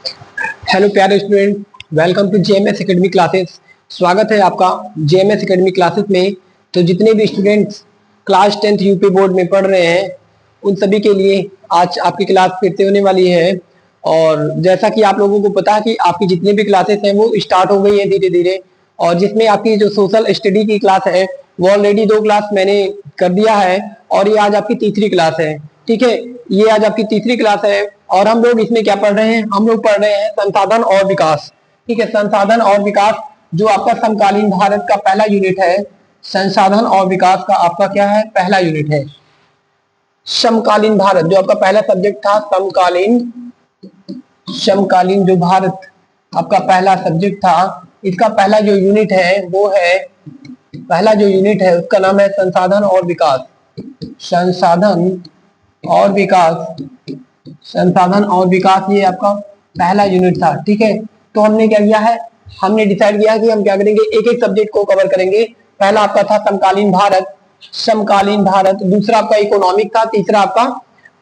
Hello प्यारे student, welcome to JMS academy classes. स्वागत है आपका जेएमएस एकेडमी क्लासेस में। तो जितने भी students class 10th UP board में पढ़ रहे हैं उन सभी के लिए आज आपकी क्लास फिर से होने वाली है। और जैसा कि आप लोगों को पता है कि आपकी जितनी भी क्लासेस हैं वो स्टार्ट हो गई है धीरे धीरे। और जिसमें आपकी जो सोशल स्टडी की क्लास है वो ऑलरेडी 2 क्लास मैंने कर दिया है और ये आज आपकी तीसरी क्लास है। ठीक है, ये आज आपकी तीसरी क्लास है और हम लोग इसमें क्या पढ़ रहे हैं, हम लोग पढ़ रहे हैं संसाधन और विकास। ठीक है, संसाधन और विकास जो आपका समकालीन भारत का पहला यूनिट है। संसाधन और विकास का आपका क्या है, पहला यूनिट है। समकालीन भारत जो आपका पहला सब्जेक्ट था, समकालीन समकालीन जो भारत आपका पहला सब्जेक्ट था, इसका पहला जो यूनिट है वो है, पहला जो यूनिट है उसका नाम है संसाधन और विकास। संसाधन और विकास, संसाधन और विकास ये आपका पहला यूनिट था। ठीक है, तो हमने क्या किया है, हमने डिसाइड किया कि हम क्या करेंगे, एक एक सब्जेक्ट को कवर करेंगे। पहला आपका था समकालीन भारत, समकालीन भारत, दूसरा आपका इकोनॉमिक था, तीसरा आपका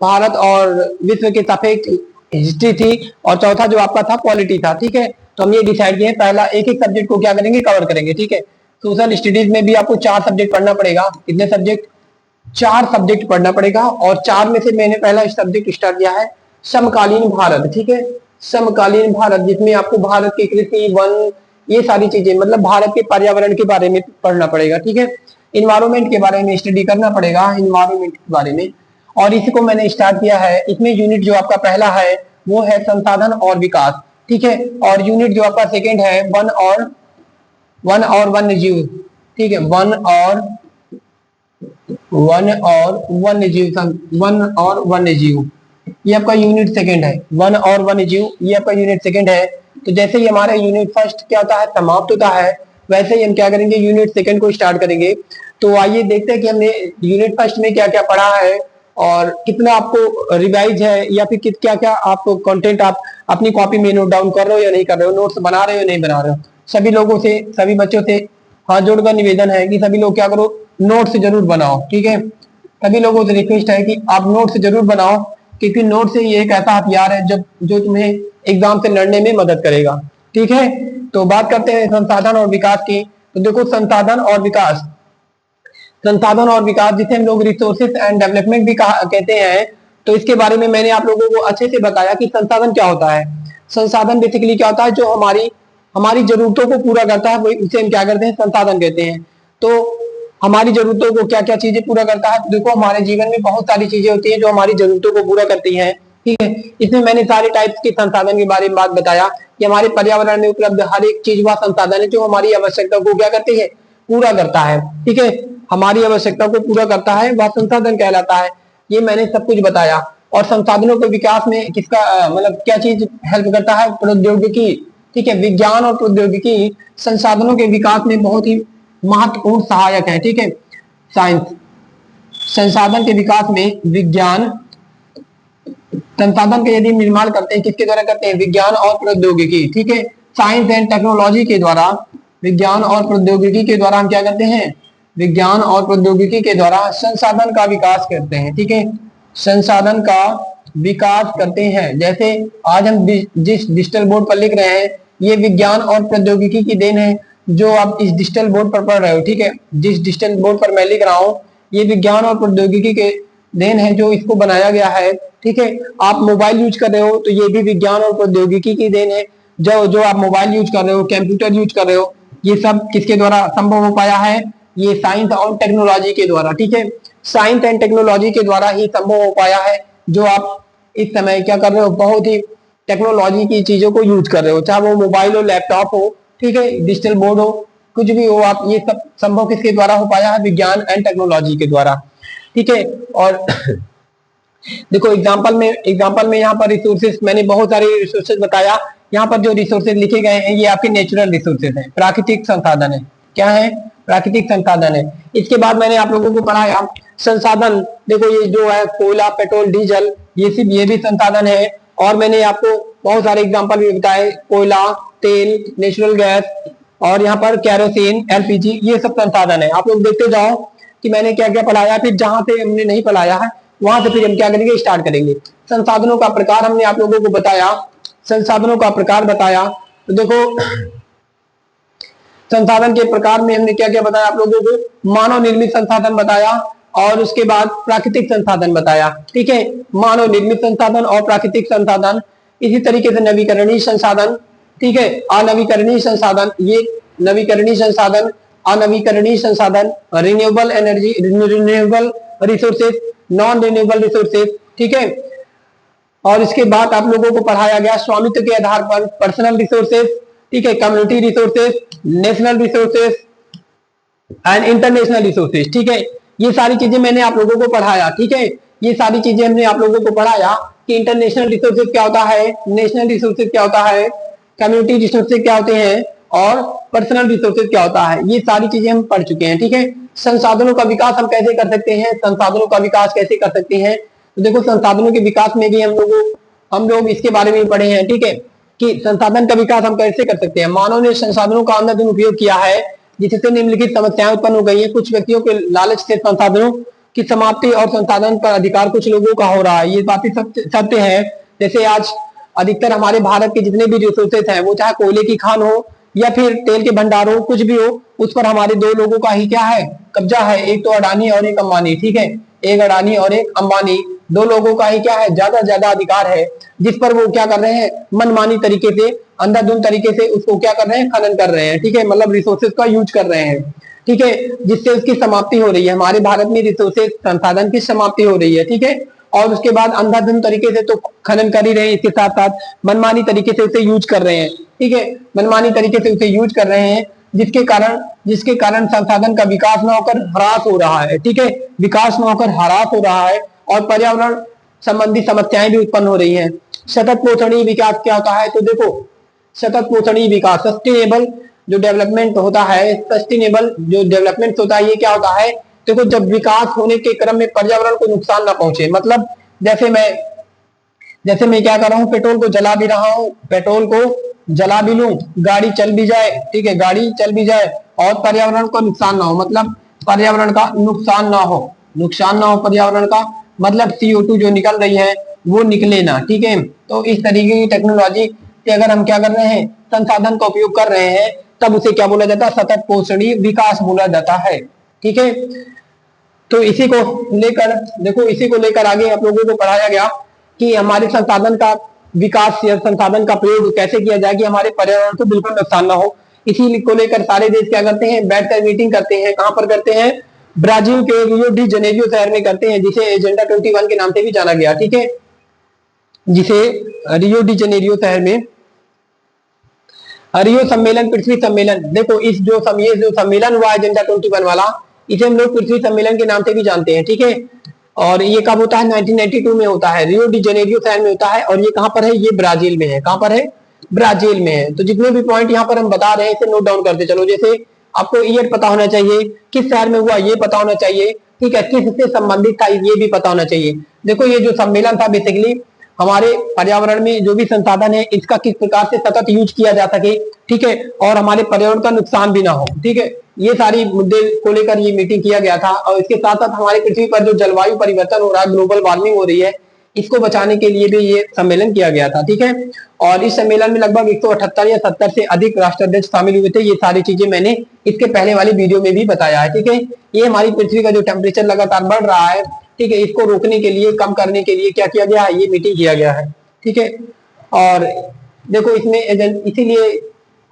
भारत और विश्व के सापेक्ष हिस्ट्री थी और चौथा जो आपका था पॉलिटी था। ठीक है, तो हम ये डिसाइड किए पहला एक एक सब्जेक्ट को क्या करेंगे, कवर करेंगे। ठीक है, सोशल स्टडीज में भी आपको 4 सब्जेक्ट पढ़ना पड़ेगा। कितने सब्जेक्ट, 4 सब्जेक्ट पढ़ना पड़ेगा और 4 में से मैंने पहला सब्जेक्ट स्टार्ट किया है समकालीन भारत। ठीक है, समकालीन भारत जिसमें आपको भारत की कृषि, वन, ये सारी चीजें मतलब भारत के पर्यावरण के बारे में पढ़ना पड़ेगा। ठीक है, इन्वायरमेंट के बारे में स्टडी करना पड़ेगा, इन्वायरमेंट के बारे में। और इसी को मैंने स्टार्ट किया है। इसमें यूनिट जो आपका पहला है वो है संसाधन और विकास। ठीक है, और यूनिट जो आपका सेकेंड है वन और वन्य जीव। ठीक है, वन और वन्य जीव ये आपका यूनिट सेकंड है। वन और वन्य जीव ये आपका यूनिट सेकंड है। तो जैसे ही हमारा यूनिट फर्स्ट क्या होता है, समाप्त होता है, वैसे ही हम क्या करेंगे, यूनिट सेकंड को स्टार्ट करेंगे। तो आइए देखते हैं कि हमने यूनिट फर्स्ट में क्या क्या पढ़ा है और कितना आपको रिवाइज है या फिर क्या क्या आपको कंटेंट आप अपनी कॉपी में नोट डाउन कर रहे हो या नहीं कर रहे हो, नोट्स बना रहे हो या नहीं बना रहे हो। सभी लोगों से, सभी बच्चों से हाथ जोड़कर निवेदन है कि सभी लोग क्या करो, नोट्स जरूर बनाओ। ठीक है, सभी लोगों से रिक्वेस्ट है कि आप नोट्स जरूर बनाओ, क्योंकि नोट से ये एक ऐसा हथियार है जब जो तुम्हें एग्जाम से लड़ने में मदद करेगा। ठीक है, तो बात करते हैं संसाधन और विकास की। तो देखो संसाधन और विकास, संसाधन और विकास जिसे हम लोग रिसोर्सेज एंड डेवलपमेंट भी कहते हैं। तो इसके बारे में मैंने आप लोगों को अच्छे से बताया कि संसाधन क्या होता है। संसाधन बेसिकली क्या होता है, जो हमारी हमारी जरूरतों को पूरा करता है, वही उसे हम क्या करते हैं, संसाधन कहते हैं। तो हमारी जरूरतों को क्या क्या चीजें पूरा करता है, देखो हमारे जीवन में बहुत सारी चीजें होती हैं जो हमारी जरूरतों को पूरा करती हैं। ठीक है, इसमें मैंने सारे टाइप्स के संसाधन के बारे में बात बताया कि हमारे पर्यावरण में उपलब्ध हर एक चीज वह संसाधन है जो हमारी आवश्यकता को क्या करती है, पूरा करता है। ठीक है, हमारी आवश्यकता को पूरा करता है, वह संसाधन कहलाता है। ये मैंने सब कुछ बताया। और संसाधनों के विकास में किसका मतलब क्या चीज हेल्प करता है, प्रौद्योगिकी। ठीक है, विज्ञान और प्रौद्योगिकी संसाधनों के विकास में बहुत ही महत्वपूर्ण सहायक है। ठीक है, साइंस, संसाधन के विकास में विज्ञान, संसाधन के यदि निर्माण करते हैं किसके द्वारा करते हैं, विज्ञान और प्रौद्योगिकी। ठीक है, साइंस एंड टेक्नोलॉजी के द्वारा, विज्ञान और प्रौद्योगिकी के द्वारा हम क्या करते हैं, विज्ञान और प्रौद्योगिकी के द्वारा संसाधन का विकास करते हैं। ठीक है, संसाधन का विकास करते हैं। जैसे आज हम जिस डिजिटल बोर्ड पर लिख रहे हैं ये विज्ञान और प्रौद्योगिकी की देन है, जो आप इस डिजिटल बोर्ड पर पढ़ रहे हो। ठीक है, जिस डिजिटल बोर्ड पर मैं लिख रहा हूँ ये विज्ञान और प्रौद्योगिकी के देन है जो इसको बनाया गया है। ठीक है, आप मोबाइल यूज कर रहे हो तो ये भी विज्ञान और प्रौद्योगिकी की देन है। जो जो आप मोबाइल यूज कर रहे हो, कंप्यूटर यूज कर रहे हो, ये सब किसके द्वारा संभव हो पाया है, ये साइंस और टेक्नोलॉजी के द्वारा। ठीक है, साइंस एंड टेक्नोलॉजी के द्वारा ही संभव हो पाया है। जो आप इस समय क्या कर रहे हो, बहुत ही टेक्नोलॉजी की चीजों को यूज कर रहे हो, चाहे वो मोबाइल हो, लैपटॉप हो, ठीक है, डिजिटल बोर्ड हो, कुछ भी हो, आप ये सब संभव किसके द्वारा हो पाया है, विज्ञान एंड टेक्नोलॉजी के द्वारा। ठीक है, और देखो एग्जांपल में यहाँ पर रिसोर्सेज, मैंने बहुत सारे रिसोर्सेज बताया। यहाँ पर जो रिसोर्सेज लिखे गए हैं ये आपके नेचुरल रिसोर्सेज हैं, प्राकृतिक संसाधन है। क्या है, प्राकृतिक संसाधन है। इसके बाद मैंने आप लोगों को पढ़ाया संसाधन, देखो ये जो है कोयला, पेट्रोल, डीजल, ये भी संसाधन है। और मैंने आपको बहुत सारे एग्जांपल भी बताए, कोयला, तेल, नेचुरल गैस और यहाँ पर कैरोसिन, एलपीजी, ये सब संसाधन है। आप लोग देखते जाओ कि मैंने क्या क्या पढ़ाया, फिर जहां से हमने नहीं पढ़ाया है वहां से फिर हम क्या करेंगे, स्टार्ट करेंगे। संसाधनों का प्रकार हमने आप लोगों को बताया संसाधनों का प्रकार बताया। तो देखो संसाधन के प्रकार में हमने क्या क्या बताया आप लोगों को, मानव निर्मित संसाधन बताया और उसके बाद प्राकृतिक संसाधन बताया। ठीक है, मानव निर्मित संसाधन और प्राकृतिक संसाधन, इसी तरीके से नवीकरणीय संसाधन, ठीक है, अनवीकरणीय संसाधन, ये नवीकरणीय संसाधन, अनवीकरणीय संसाधन, renewable energy, renewable resources, non renewable resources. ठीक है, और इसके बाद आप लोगों को पढ़ाया गया स्वामित्व के आधार पर पर्सनल रिसोर्सेज, ठीक है, community resources, national resources and international resources. ठीक है, ये सारी चीजें मैंने आप लोगों को पढ़ाया। ठीक है, ये सारी चीजें हमने आप लोगों को पढ़ाया कि इंटरनेशनल रिसोर्सेज क्या होता है, नेशनल रिसोर्सेज क्या होता है, कम्युनिटी रिसोर्सेज क्या होते हैं और पर्सनल रिसोर्सेज क्या होता है, ये सारी चीजें हम पढ़ चुके हैं। ठीक है, संसाधनों का विकास हम कैसे कर सकते हैं, संसाधनों का विकास कैसे कर सकते हैं, तो देखो संसाधनों के विकास में भी हम लोग इसके बारे में पढ़े हैं। ठीक है, कि संसाधन का विकास हम कैसे कर सकते हैं। मानव ने संसाधनों का अंधाधुंध उपयोग किया है जिससे निम्नलिखित समस्याएं उत्पन्न हो गई है। कुछ व्यक्तियों के लालच से संसाधनों की समाप्ति और संसाधन पर अधिकार कुछ लोगों का हो रहा है, ये बातें सत्य है। जैसे आज अधिकतर हमारे भारत के जितने भी रिसोर्सेज हैं, वो चाहे कोयले की खान हो या फिर तेल के भंडार हो, कुछ भी हो, उस पर हमारे दो लोगों का ही क्या है, कब्जा है, एक तो अडानी और एक अंबानी। ठीक है, एक अडानी और एक अंबानी, दो लोगों का ही क्या है, ज्यादा अधिकार है, जिस पर वो क्या कर रहे हैं, मनमानी तरीके से, अंधाधुंध तरीके से उसको क्या कर रहे हैं, खनन कर रहे हैं। ठीक है, मतलब रिसोर्सेज का यूज कर रहे हैं। ठीक है, जिससे उसकी समाप्ति हो रही है। हमारे भारत में रिसोर्सेज संसाधन की समाप्ति हो रही है। ठीक है, और उसके बाद अंधाधुंध तरीके से तो खनन कर ही रहे हैं, इसके साथ साथ मनमानी तरीके से उसे यूज कर रहे हैं। ठीक है, मनमानी तरीके से उसे यूज कर रहे हैं, जिसके कारण संसाधन का विकास न होकर ह्रास हो रहा है। ठीक है, विकास न होकर ह्रास हो रहा है और पर्यावरण संबंधी समस्याएं भी उत्पन्न हो रही हैं। सतत पोषणीय विकास क्या होता है, तो देखो सतत पोषणीय विकास, सस्टेनेबल जो डेवलपमेंट होता है, सस्टेनेबल जो डेवलपमेंट होता है, ये क्या होता है, देखो जब विकास होने के क्रम में पर्यावरण को नुकसान ना पहुंचे। मतलब जैसे मैं क्या कर रहा हूँ, पेट्रोल को जला भी रहा हूँ, पेट्रोल को जला भी लूं, गाड़ी चल भी जाए, ठीक है, गाड़ी चल भी जाए और पर्यावरण को नुकसान ना हो, मतलब पर्यावरण का नुकसान ना हो, पर्यावरण का, मतलब CO2 जो निकल रही है वो निकले ना। ठीक है, तो इस तरीके की टेक्नोलॉजी के अगर हम क्या कर रहे हैं, संसाधन का उपयोग कर रहे हैं, तब उसे क्या बोला जाता है, सतत पोषणीय विकास बोला जाता है। ठीक है, तो इसी को लेकर आगे आप लोगों को पढ़ाया गया कि हमारे संसाधन का विकास या संसाधन का प्रयोग कैसे किया जाए कि हमारे पर्यावरण को बिल्कुल नुकसान ना हो। इसी को लेकर सारे देश क्या करते हैं, बैठकर मीटिंग करते हैं। कहां पर करते हैं, ब्राजील के रियो डी जनेरियो शहर में करते हैं, जिसे एजेंडा 21 के नाम से भी जाना गया। ठीक है, जिसे रियो डी जनेरियो शहर में रियो सम्मेलन, पृथ्वी सम्मेलन, देखो इस जो सम्मेलन हुआ एजेंडा 21 वाला, इसे हम लोग पृथ्वी सम्मेलन के नाम से भी जानते हैं। ठीक है, और ये कब होता है, 1992 में होता है, रियो डी जनेरियो शहर में होता है। और ये कहां पर है, ये ब्राजील में है। कहां पर है, ब्राजील में है। तो जितने भी पॉइंट यहाँ पर हम बता रहे हैं इसे नोट डाउन करते चलो। जैसे आपको ईयर पता होना चाहिए, किस शहर में हुआ ये पता होना चाहिए, ठीक है, किससे संबंधित था ये भी पता होना चाहिए। देखो ये जो सम्मेलन था बेसिकली हमारे पर्यावरण में जो भी संसाधन है इसका किस प्रकार से सतत यूज किया जा सके, ठीक है, और हमारे पर्यावरण का नुकसान भी ना हो। ठीक है, ये सारी मुद्दे को लेकर ये मीटिंग किया गया था। और इसके साथ साथ हमारी पृथ्वी पर जो जलवायु परिवर्तन हो रहा है, ग्लोबल वार्मिंग हो रही है, इसको बचाने के लिए भी ये सम्मेलन किया गया था। ठीक है, और इस सम्मेलन में लगभग 178 या 70 से अधिक राष्ट्राध्यक्ष शामिल हुए थे। ये सारी चीजें मैंने इसके पहले वाली वीडियो में भी बताया है। ठीक है, ये हमारी पृथ्वी का जो टेम्परेचर लगातार बढ़ रहा है, ठीक है, इसको रोकने के लिए, कम करने के लिए क्या किया गया है, ये मीटिंग किया गया है। ठीक है, और देखो इसमें इसीलिए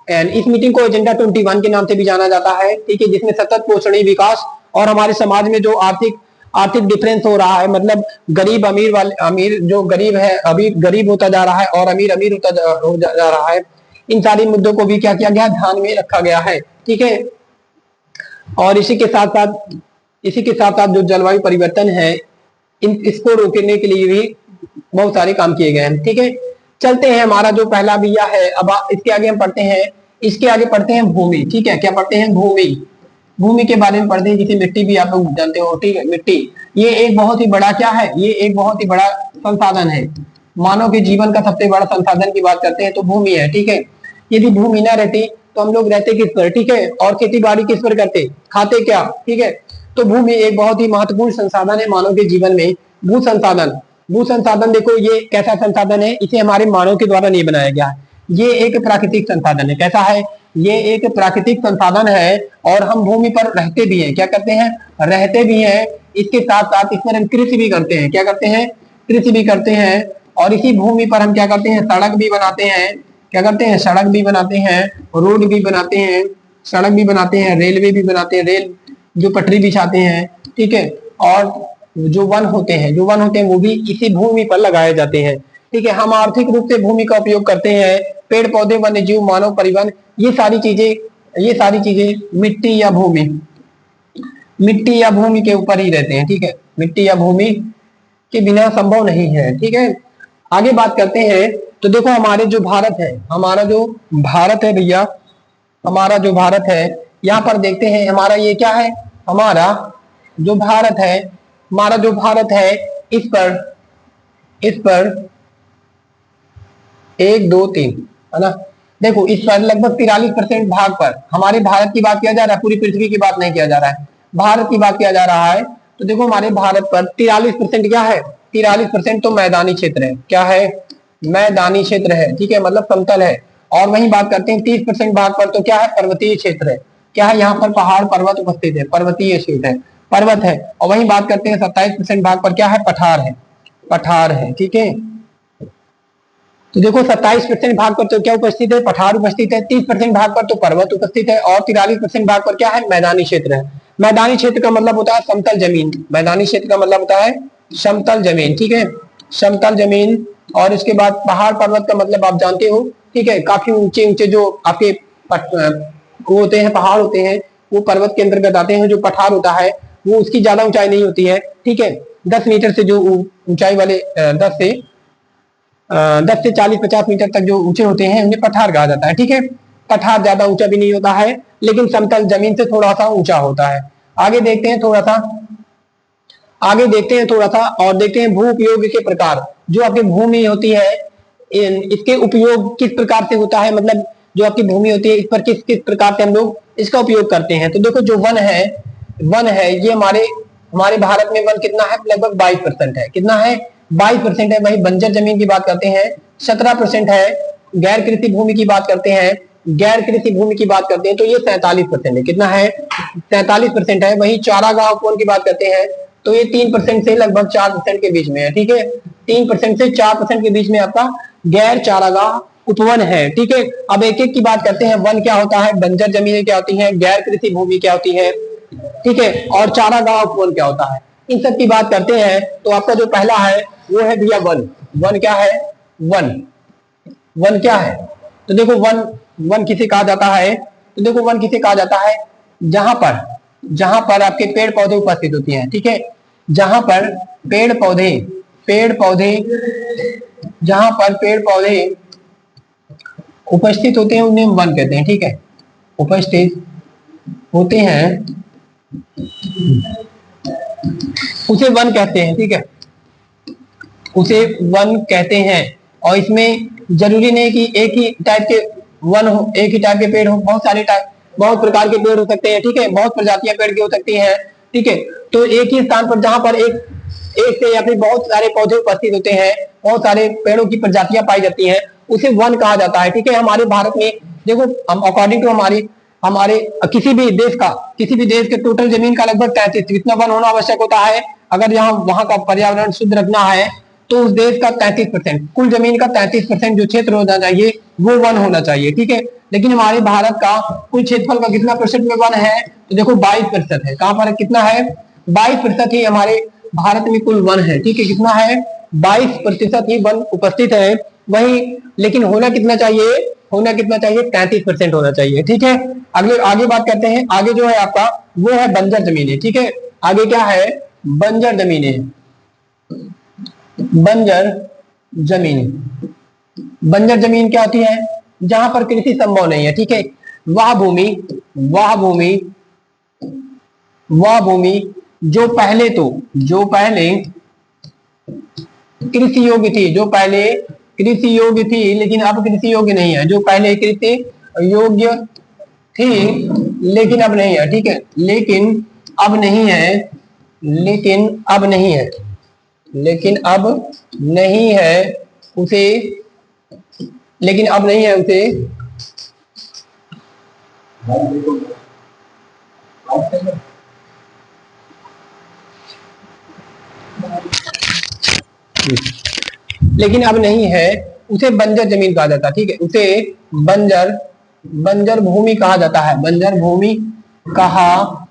इस मीटिंग को एजेंडा 21 के नाम से भी जाना जाता है। ठीक है, जिसमें सतत पोषणीय विकास और हमारे समाज में जो आर्थिक डिफरेंस हो रहा है, मतलब गरीब अमीर जो गरीब है अभी गरीब होता जा रहा है और अमीर होता जा रहा है, इन सारी मुद्दों को भी क्या किया गया, ध्यान में रखा गया है। ठीक है, और इसी के साथ साथ जो जलवायु परिवर्तन है इसको रोकने के लिए भी बहुत सारे काम किए गए हैं। ठीक है, चलते हैं, हमारा जो पहला बिया है, अब इसके आगे हम पढ़ते हैं, इसके आगे पढ़ते हैं भूमि। ठीक है, क्या पढ़ते हैं, भूमि के बारे में पढ़ते हैं, जिसे मिट्टी भी आप लोग जानते हो। ठीक है, मिट्टी ये एक बहुत ही बड़ा क्या है, ये एक बहुत ही बड़ा संसाधन है। मानव के जीवन का सबसे बड़ा संसाधन की बात करते हैं तो भूमि है। ठीक है, यदि भूमि ना रहती तो हम लोग रहते किस पर, ठीक है, और खेती बाड़ी किस पर करते, खाते क्या। ठीक है, तो भूमि एक बहुत ही महत्वपूर्ण संसाधन है मानव के जीवन में। भू संसाधन भू संसाधन देखो ये कैसा संसाधन है, इसे हमारे मानव के द्वारा नहीं बनाया गया है, ये एक प्राकृतिक संसाधन है। कैसा है, ये एक प्राकृतिक संसाधन है और हम भूमि पर रहते भी हैं, क्या करते हैं, रहते भी हैं। इसके साथ साथ इस पर हम कृषि भी करते हैं, क्या करते हैं, कृषि भी करते हैं। और इसी भूमि पर हम क्या करते हैं, सड़क भी बनाते हैं, क्या करते हैं, सड़क भी बनाते हैं, रोड भी बनाते हैं, सड़क भी बनाते हैं, रेलवे भी बनाते हैं, रेल जो पटरी बिछाते हैं, ठीक है। और जो वन होते हैं, जो वन होते हैं वो भी इसी भूमि पर लगाए जाते हैं, ठीक है। हम आर्थिक रूप से भूमि का उपयोग करते हैं, पेड़ पौधे, वन्य जीव, मानव, परिवहन, ये सारी चीजें मिट्टी या भूमि, मिट्टी या भूमि के ऊपर ही रहते हैं, ठीक है। मिट्टी या भूमि के बिना संभव नहीं है, ठीक है। आगे बात करते हैं, तो देखो हमारे जो भारत है, हमारा जो भारत है भैया, हमारा जो भारत है, यहाँ पर देखते हैं हमारा ये क्या है, हमारा जो भारत है, हमारा जो भारत है, इस पर 1 2 3 है ना। देखो इस पर लगभग 43% भाग पर हमारे भारत की बात किया जा रहा है, पूरी पृथ्वी की बात नहीं किया जा रहा है, भारत की बात किया जा रहा है। तो देखो हमारे भारत पर 43% क्या है, 43% तो मैदानी क्षेत्र है, क्या है, मैदानी क्षेत्र है, ठीक है, मतलब समतल है। और वहीं बात करते हैं 30% भाग पर, तो क्या है, पर्वतीय क्षेत्र है, क्या है, यहाँ पर पहाड़ पर्वत उपस्थित है, पर्वतीय क्षेत्र है, पर्वत है। और वहीं बात करते हैं 27% भाग पर क्या है, पठार है, पठार है, ठीक है। तो देखो 27% भाग पर तो क्या उपस्थित है, पठार उपस्थित है, 30% भाग पर तो पर्वत उपस्थित है, और 43% भाग पर क्या है, मैदानी क्षेत्र है। मैदानी क्षेत्र का मतलब होता है समतल जमीन, मैदानी क्षेत्र का मतलब होता है समतल जमीन, ठीक है, समतल जमीन। और इसके बाद पहाड़ पर्वत का मतलब आप जानते हो, ठीक है, काफी ऊंचे ऊंचे जो आपके वो होते हैं, पहाड़ होते हैं, वो पर्वत के अंतर्गत आते हैं। जो पठार होता है वो उसकी ज्यादा ऊंचाई नहीं होती है, ठीक है, 10 मीटर से जो ऊंचाई वाले 10 से 40-50 मीटर तक जो ऊंचे होते हैं उन्हें पठार कहा जाता है, ठीक है। पठार ज्यादा ऊंचा भी नहीं होता है, लेकिन समतल जमीन से थोड़ा सा ऊंचा होता है। आगे देखते हैं थोड़ा सा, आगे देखते हैं थोड़ा सा, और देखते हैं भू उपयोग के प्रकार। जो आपकी भूमि होती है, इसके उपयोग किस प्रकार से होता है, मतलब जो आपकी भूमि होती है इस पर किस किस प्रकार से हम लोग इसका उपयोग करते हैं। तो देखो जो वन है, वन है, ये हमारे हमारे भारत में वन कितना है, लगभग 22% है, कितना है, 22% है। वही बंजर जमीन की बात करते हैं 17% है। गैर कृषि भूमि की बात करते हैं, गैर कृषि भूमि की बात करते हैं तो ये 47% है, कितना है, 47% है। वही चारागाह उपवन की बात करते हैं तो ये 3% से लगभग 4% के बीच में है, ठीक है, 3% से 4% के बीच में आपका गैर चारागाह उपवन है, ठीक है। अब एक एक की बात करते हैं, वन क्या होता है, बंजर जमीनें क्या होती हैं, गैर कृषि भूमि क्या होती है, ठीक है, और चारागाह उपवन क्या होता है, इन सब की बात करते हैं। तो आपका जो पहला है वो है भैया वन। वन क्या है, वन, वन क्या है, तो देखो वन, वन किसे कहा जाता है, तो देखो वन किसे कहा जाता है, जहां पर आपके पेड़ पौधे उपस्थित होती हैं, ठीक है, जहां पर पेड़ पौधे, पेड़ पौधे, जहां पर पेड़ पौधे उपस्थित होते हैं उन्हें वन कहते हैं, ठीक है, उपस्थित होते हैं उसे वन कहते हैं, ठीक है, उसे वन कहते हैं। और इसमें जरूरी नहीं कि एक ही टाइप के वन हो, एक ही टाइप के पेड़ हो, बहुत सारे टाइप, बहुत प्रकार के पेड़ हो सकते हैं, ठीक है, बहुत प्रजातियां पेड़ की हो सकती हैं, ठीक है। तो एक ही स्थान पर जहां पर एक से या फिर बहुत सारे पौधे उपस्थित होते हैं, बहुत सारे पेड़ों की प्रजातियां पाई जाती हैं, उसे वन कहा जाता है, ठीक है। हमारे भारत में देखो हम अकॉर्डिंग टू हमारे हमारे किसी भी देश के टोटल जमीन का लगभग 33 इतना वन होना आवश्यक होता है। अगर यहाँ वहां का पर्यावरण शुद्ध रखना है तो उस देश का 33%, कुल जमीन का 33% जो क्षेत्र होना चाहिए वो वन होना चाहिए, ठीक है। लेकिन हमारे भारत का कुल क्षेत्रफल का कितना प्रतिशत में वन है, तो देखो 22% है। कहां पर कितना है, 22% ही हमारे भारत में कुल वन है, ठीक है, कितना है, 22% ही वन उपस्थित है। वही लेकिन होना कितना चाहिए, होना कितना चाहिए, 33% होना चाहिए, ठीक है। अगले आगे बात करते हैं, आगे जो है आपका वो है बंजर जमीनें, ठीक है। आगे क्या है, बंजर जमीनें, बंजर जमीन, बंजर जमीन क्या होती है, जहां पर कृषि संभव नहीं है, ठीक है। वह भूमि, वह भूमि, वह भूमि जो पहले कृषि योग्य थी, जो पहले कृषि योग्य थी लेकिन अब कृषि योग्य नहीं है, जो पहले कृषि योग्य थी लेकिन अब नहीं है, ठीक है, लेकिन अब नहीं है, लेकिन अब नहीं है, लेकिन अब नहीं है उसे, लेकिन अब नहीं है उसे लेकिन अब नहीं है उसे बंजर जमीन कहा जाता है। ठीक है, उसे बंजर बंजर भूमि कहा जाता है, बंजर भूमि कहा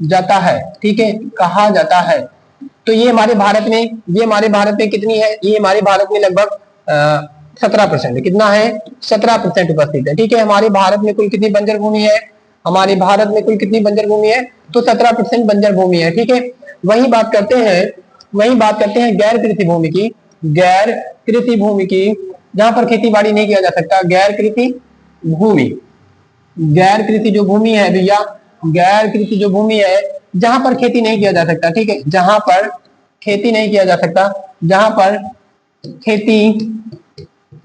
जाता है। ठीक है, कहा जाता है। तो ये हमारे भारत में, ये हमारे भारत में कितनी है, ये हमारे भारत में लगभग 17% है। कितना है? 17% उपस्थित है। ठीक है, हमारे भारत में कुल कितनी बंजर भूमि है? हमारे भारत में कुल कितनी बंजर भूमि है? तो 17% बंजर भूमि है। ठीक है, वही बात करते हैं, वही बात करते हैं गैर कृषि भूमि की, गैर कृषि भूमि की, जहां पर खेती बाड़ी नहीं किया जा सकता। गैर कृषि भूमि, गैर कृषि जो भूमि है भैया, गैर कृषि जो भूमि है जहां पर खेती नहीं किया जा सकता। ठीक है, जहां पर खेती नहीं किया जा सकता, जहां पर खेती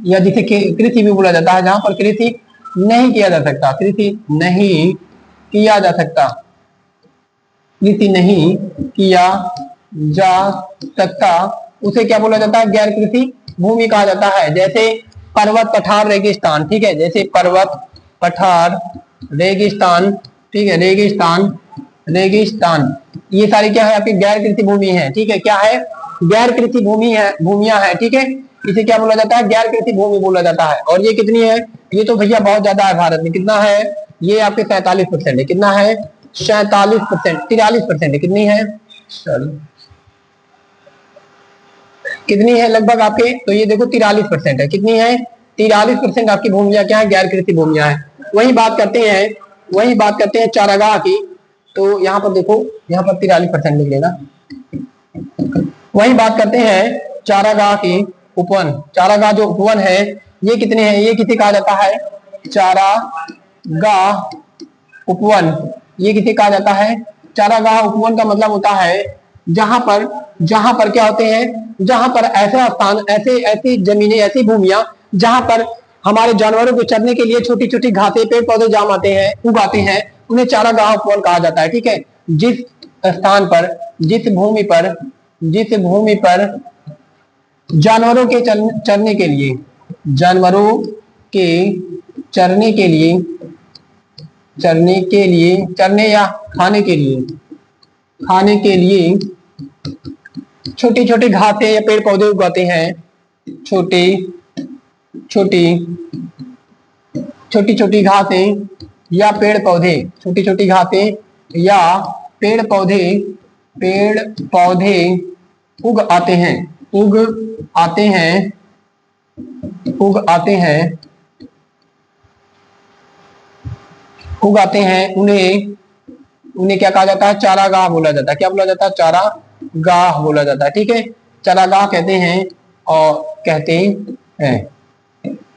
या जिसे कृषि भी बोला जाता है, जहां पर कृषि नहीं किया जा सकता, कृषि नहीं किया जा सकता, कृषि नहीं किया जा सकता, उसे क्या बोला जाता है? गैर कृषि भूमि कहा जाता है। जैसे पर्वत, पठार, रेगिस्तान। ठीक है, जैसे पर्वत, पठार, रेगिस्तान। ठीक है, रेगिस्तान, रेगिस्तान, ये सारी क्या है? आपकी गैर कृषि भूमि है। ठीक है, क्या है? गैर कृषि भूमि है, भूमियां है। ठीक है, इसे क्या बोला जाता है? गैर कृषि भूमि बोला जाता है। और ये कितनी है? ये तो भैया बहुत ज्यादा है भारत में। कितना है? ये आपके 47% है। कितना है? 47%, 43% है। कितनी है? कितनी है लगभग आपके? तो ये देखो 43% है। कितनी है? 43% आपकी भूमियां क्या है? गैर कृषि भूमियां है। वही बात करते हैं, वही बात करते हैं चारागाह की। तो यहाँ पर देखो, यहाँ पर 43% लिख लेना। वही बात करते हैं चारागाह की, उपवन। चारागाह जो उपवन है ये कितने हैं? ये किसे कहा जाता है? चारागाह उपवन, ये किसे कहा जाता है? चारागाह उपवन का मतलब होता है जहां पर क्या होते हैं? जहां पर ऐसा स्थान, ऐसे ऐसी जमीनें, ऐसी भूमियां जहां पर हमारे जानवरों को चरने के लिए छोटी छोटी घासें, पेड़ पौधे जाम आते हैं, उगाते हैं, उन्हें चारागाह उपवन कहा जाता है। ठीक है, जिस स्थान पर, जिस भूमि पर, जिस भूमि पर जानवरों के चरने के लिए, जानवरों के चरने के लिए, चरने के लिए, चरने या खाने के लिए, खाने के लिए छोटी छोटी घासें या पेड़ पौधे उगाते हैं, छोटी छोटी, छोटी छोटी घासें या पेड़ पौधे, छोटी छोटी घासें या पेड़ पौधे, पेड़ पौधे उग आते हैं, उग आते हैं, उग आते हैं, उग आते हैं, उन्हें उन्हें क्या कहा जाता है? चारागाह बोला जाता है। क्या बोला जाता है? चारागाह बोला जाता है। ठीक है, चारागाह कहते हैं और कहते हैं।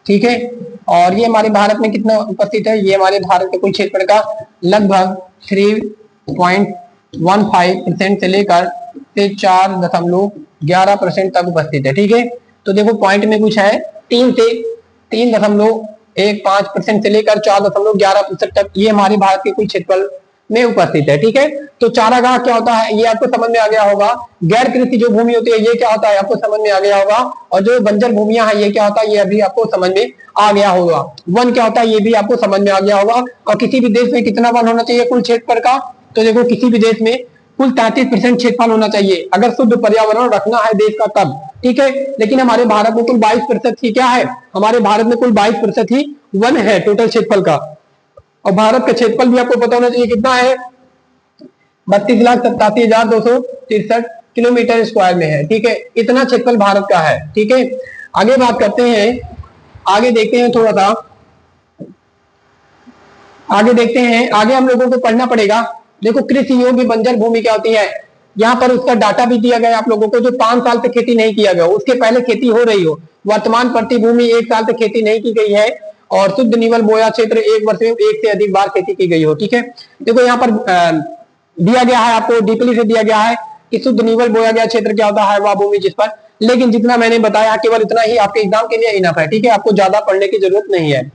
ठीक है, और ये हमारे भारत में कितना उपस्थित है? ये हमारे भारत के कुल क्षेत्रफल का लगभग 3.15% से लेकर 4.11% तक उपस्थित है। ठीक है, तो देखो पॉइंट में कुछ है, 3.15% से लेकर 4.11% तक ये हमारे भारत के कुल क्षेत्रफल में उपस्थित है। ठीक है, तो चारागाह क्या होता है ये आपको समझ में आ गया होगा। गैर कृषि जो भूमि होती है ये क्या होता है आपको समझ में आ गया होगा। और जो बंजर भूमियां हैं ये क्या होता है ये अभी आपको समझ में आ गया होगा। वन क्या होता है ये भी आपको समझ में आ गया होगा। और किसी भी देश में कितना वन होना चाहिए कुल क्षेत्रफल का? तो देखो किसी भी देश में कुल 33% क्षेत्रफल होना चाहिए अगर शुद्ध पर्यावरण रखना है देश का तब। ठीक है, लेकिन हमारे भारत में कुल 22% ही क्या है? हमारे भारत में कुल 22% ही वन है टोटल क्षेत्रफल का। और भारत का क्षेत्रफल भी आपको पता होना चाहिए कितना है? 32,87,263 किलोमीटर स्क्वायर में है। ठीक है, इतना क्षेत्रफल भारत का है। ठीक है, आगे बात करते हैं, आगे देखते हैं थोड़ा सा, आगे देखते हैं। आगे हम लोगों को पढ़ना पड़ेगा। देखो कृषि योग्य बंजर भूमि क्या होती है, यहाँ पर उसका डाटा भी दिया गया आप लोगों को। जो 5 साल से खेती नहीं किया गया, उसके पहले खेती हो रही हो, वर्तमान प्रति भूमि 1 साल से खेती नहीं की गई है और शुद्ध निवल बोया क्षेत्र 1 वर्ष में 1 से अधिक बार खेती की गई हो। ठीक है, देखो यहाँ पर दिया गया है, आपको डीपली से दिया गया है कि शुद्ध निवल बोया गया क्षेत्र क्या होता है, वह भूमि जिस पर, लेकिन जितना मैंने बताया केवल इतना ही आपके एग्जाम के लिए इनफ है। ठीक है, आपको ज्यादा पढ़ने की जरूरत नहीं है।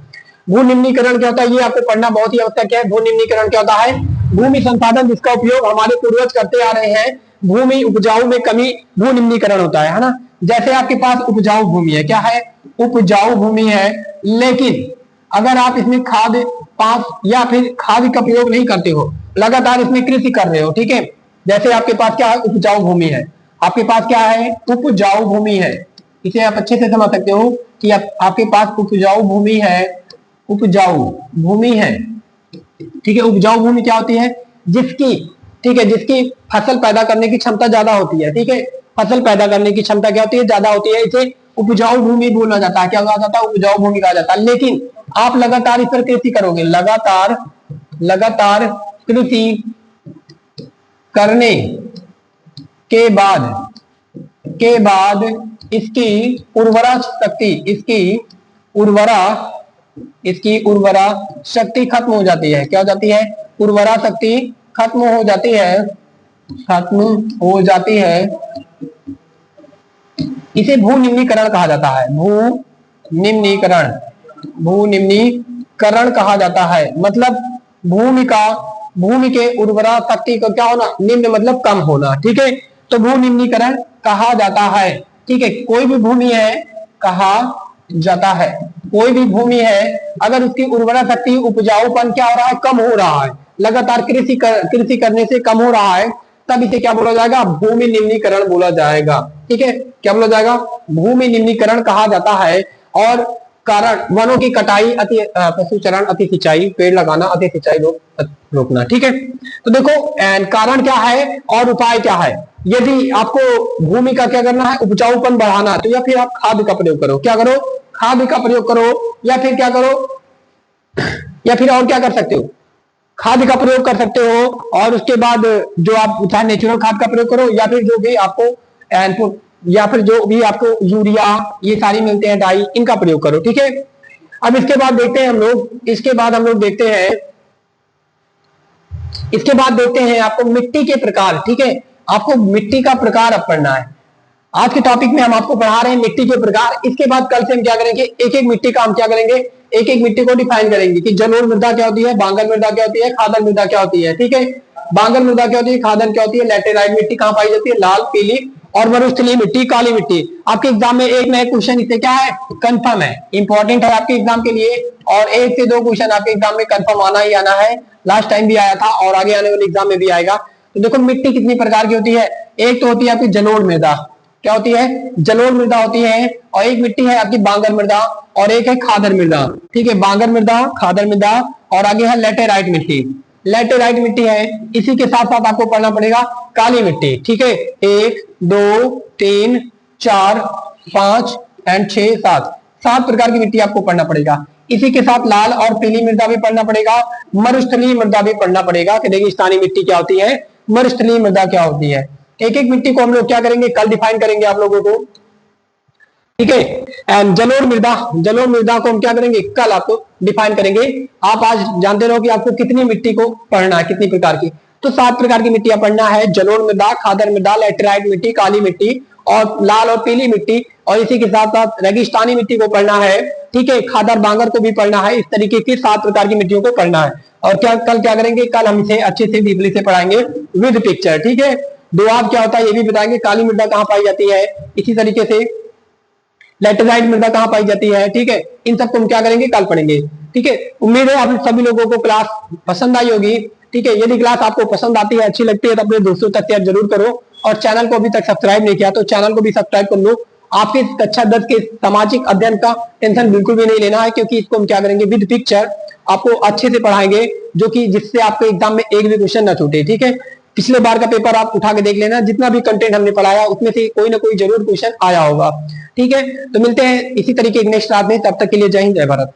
भू निम्नीकरण क्या होता है ये आपको पढ़ना बहुत ही आवश्यक है। भू निम्नीकरण क्या होता है? भूमि संसाधन जिसका उपयोग हमारे पूर्वज करते आ रहे हैं, भूमि उपजाऊ में कमी भू निम्नीकरण होता है ना। जैसे आपके पास उपजाऊ भूमि है, क्या है, उपजाऊ भूमि है, लेकिन अगर आप इसमें खाद पास या फिर खाद का प्रयोग नहीं करते हो, लगातार इसमें कृषि कर रहे हो, ठीक है। जैसे आपके पास क्या है, उपजाऊ भूमि है, आपके पास क्या है, उपजाऊ भूमि है। इसे आप अच्छे से समझ सकते हो कि आपके पास उपजाऊ भूमि है, उपजाऊ भूमि है, ठीक है। उपजाऊ भूमि क्या होती है, जिसकी, ठीक है, जिसकी फसल पैदा करने की क्षमता ज्यादा होती है, ठीक है। फसल पैदा करने की क्षमता क्या होती है, ज्यादा होती है, इसे उपजाऊ भूमि बोला जाता है। क्या कहा जाता है, उपजाऊ भूमि कहा जाता है। लेकिन आप लगातार इस पर कृषि करोगे, लगातार कृषि करने के बाद इसकी उर्वरा शक्ति खत्म हो जाती है। क्या हो जाती है, उर्वरा शक्ति खत्म हो जाती है, इसे भू निम्नीकरण कहा जाता है। भू निम्नीकरण कहा जाता है। मतलब भूमि के उर्वरा शक्ति का क्या होना, निम्न मतलब कम होना, ठीक है। तो भू निम्नीकरण कहा जाता है, ठीक है। कोई भी भूमि है, कहा जाता है, कोई भी भूमि है अगर उसकी उर्वरा शक्ति, उपजाऊपन क्या हो रहा है, कम हो रहा है, लगातार कृषि करने से कम हो रहा है, तब इसे क्या बोला जाएगा, भूमि निम्नीकरण बोला जाएगा, ठीक है। क्या बोला जाएगा, भूमि निम्नीकरण कहा जाता है। और कारण, वनों की कटाई, अति पशुचरण, अति सिंचाई, पेड़ लगाना, अति सिंचाई रोकना, ठीक है। तो देखो कारण क्या है और उपाय क्या है। यदि आपको भूमि का क्या करना है, उपजाऊपन बढ़ाना है, तो या फिर आप खाद का प्रयोग करो, क्या करो, खाद का प्रयोग करो, या फिर क्या करो, या फिर और क्या कर सकते हो, खाद का प्रयोग कर सकते हो। और उसके बाद जो आप चाहे नेचुरल खाद का प्रयोग करो, या फिर जो भी आपको या फिर जो भी आपको यूरिया, ये सारी मिलते हैं, डाई, इनका प्रयोग करो, ठीक है। अब इसके बाद देखते हैं हम लोग, इसके बाद देखते हैं आपको मिट्टी के प्रकार, ठीक है। आपको मिट्टी का प्रकार अब पढ़ना है। आज के टॉपिक में हम आपको पढ़ा रहे हैं मिट्टी के प्रकार। इसके बाद कल से हम क्या करेंगे, एक एक मिट्टी का हम क्या करेंगे, एक एक मिट्टी को डिफाइन करेंगे कि जलोढ़ मृदा क्या होती है, बांगर मृदा क्या होती है, खादर मृदा क्या होती है, ठीक है। बांगर मृदा क्या होती है, खादर क्या होती है, लैटेराइट मिट्टी कहां पाई जाती है, लाल, पीली और मरुस्थलीय मिट्टी, काली मिट्टी। आपके एग्जाम में एक नया क्वेश्चन इससे क्या है, कंफर्म है, इंपॉर्टेंट है आपके एग्जाम के लिए। और एक से दो क्वेश्चन आपके एग्जाम में कंफर्म आना ही आना है। लास्ट टाइम भी आया था और आगे आने वाले एग्जाम में भी आएगा। तो देखो मिट्टी कितनी प्रकार की होती है। एक तो होती है आपकी जलोढ़ मृदा, क्या होती है, जलोढ़ मृदा होती है। और एक मिट्टी है आपकी बांगर मृदा, और एक है खादर मृदा, ठीक है। बांगर मृदा, खादर मृदा, और आगे है लैटेराइट मिट्टी। लैटेराइट मिट्टी है। इसी के साथ साथ आपको पढ़ना पड़ेगा काली मिट्टी, ठीक है। 1 2 3 4 5 एंड 6 7 प्रकार की मिट्टी आपको पढ़ना पड़ेगा। इसी के साथ लाल और पीली मृदा भी पढ़ना पड़ेगा, मरुस्थलीय मृदा भी पढ़ना पड़ेगा कि रेगिस्तानी मिट्टी क्या होती है, मरुस्थलीय मृदा क्या होती है। एक एक मिट्टी को हम लोग क्या करेंगे, कल डिफाइन करेंगे आप लोगों को, ठीक है। एंड जलोढ़ मृदा को हम क्या करेंगे, कल आपको डिफाइन करेंगे। आप आज जानते रहो कि आपको कितनी मिट्टी को पढ़ना है, कितनी प्रकार की। तो 7 प्रकार की मिट्टियां पढ़ना है, जलोढ़ मृदा, खादर मृदा, लैटेराइट मिट्टी, काली मिट्टी और लाल और पीली मिट्टी। और इसी के साथ साथ रेगिस्तानी मिट्टी को पढ़ना है, ठीक है। खादर बांगर को भी पढ़ना है। इस तरीके की 7 प्रकार की मिट्टियों को पढ़ना है। और कल क्या करेंगे, कल हम इसे अच्छे से डीपली से पढ़ाएंगे विद पिक्चर, ठीक है। दोआब क्या होता है ये भी बताएंगे, काली मृदा कहां पाई जाती है, इसी तरीके से लैटेराइट मृदा कहां पाई जाती है, ठीक है। इन सबको हम क्या करेंगे, कल पढ़ेंगे, ठीक है। उम्मीद है आप सभी लोगों को क्लास पसंद आई होगी, ठीक है। यदि क्लास आपको पसंद आती है, अच्छी लगती है, तो अपने दोस्तों तक शेयर जरूर करो। और चैनल को अभी तक सब्सक्राइब नहीं किया तो चैनल को भी सब्सक्राइब कर लो। आपके कक्षा 10 के सामाजिक अध्ययन का टेंशन बिल्कुल भी नहीं लेना है, क्योंकि इसको हम क्या करेंगे, विद पिक्चर आपको अच्छे से पढ़ाएंगे, जो कि जिससे आपके एग्जाम में एक भी क्वेश्चन ना छूटे, ठीक है। पिछले बार का पेपर आप उठा के देख लेना, जितना भी कंटेंट हमने पढ़ाया उसमें से कोई ना कोई जरूर क्वेश्चन आया होगा, ठीक है। तो मिलते हैं इसी तरीके नेक्स्ट क्लास में, तब तक के लिए जय हिंद, जय भारत।